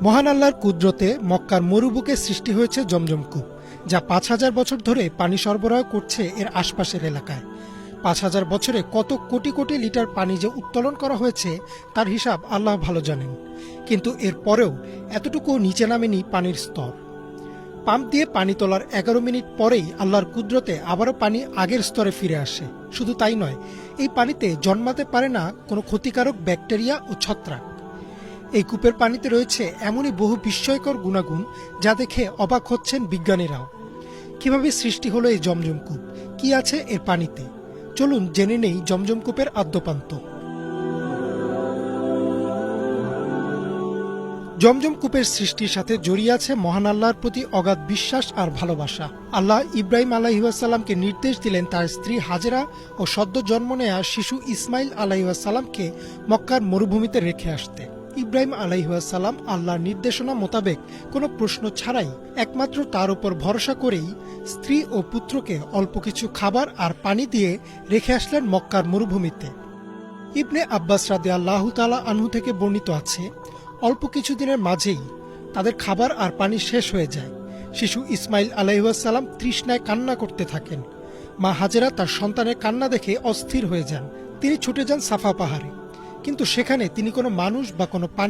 মহান আল্লাহর কুদরতে মক্কার মরুভূমিতে সৃষ্টি হয়েছে জমজম কূপ, যা ৫,০০০ বছর ধরে পানি সরবরাহ করছে এর আশপাশের এলাকায়। ৫,০০০ বছরে কত কোটি কোটি লিটার পানি যে উত্তোলন করা হয়েছে তার হিসাব আল্লাহ ভালো জানেন। কিন্তু এর পরেও এতটুকু নিচে নামেনি পানির স্তর। পাম্প দিয়ে পানি তোলার ১১ মিনিট পরেই আল্লাহর কুদরতে আবারও পানি আগের স্তরে ফিরে আসে। শুধু তাই নয়, এই পানিতে জন্মাতে পারে না কোনো ক্ষতিকারক ব্যাকটেরিয়া ও ছত্রাক। এই কূপের পানিতে রয়েছে এমনই বহু বিস্ময়কর গুণাগুণ যা দেখে অবাক হচ্ছেন বিজ্ঞানীরাও। কিভাবে সৃষ্টি হলো এই জমজম কূপ, কি আছে এর পানিতে, চলুন জেনে নেই জমজম কূপের আদ্যোপান্ত। জমজম কূপের সৃষ্টির সাথে জড়িয়ে আছে মহান আল্লাহর প্রতি অগাধ বিশ্বাস আর ভালোবাসা। আল্লাহ ইব্রাহিম আলাইহিসসালামকে নির্দেশ দিলেন তার স্ত্রী হাজেরা ও সদ্য জন্ম নেয়া শিশু ইসমাইল আলাইহিসসালামকে মক্কার মরুভূমিতে রেখে আসতে। ইব্রাহিম আলাইহিসসালাম আল্লাহর নির্দেশনা মোতাবেক কোনো প্রশ্ন ছাড়াই একমাত্র তার উপর ভরসা করেই স্ত্রী ও পুত্রকে অল্প কিছু খাবার আর পানি দিয়ে রেখে আসলেন মক্কার মরুভূমিতে। ইবনে আব্বাস রাদিয়াল্লাহু তাআলা আনহু থেকে বর্ণিত আছে, অল্প কিছুদিনের মাঝেই তাদের খাবার আর পানি শেষ হয়ে যায়। শিশু ইসমাইল আলাইহিসসালাম তৃষ্ণায় কান্না করতে থাকেন। মা হাজেরা তার সন্তানের কান্না দেখে অস্থির হয়ে যান। তিনি ছুটে যান সাফা পাহাড়ে, কিন্তু সেখানে তিনি কোনো মানুষ বা কোনো পানি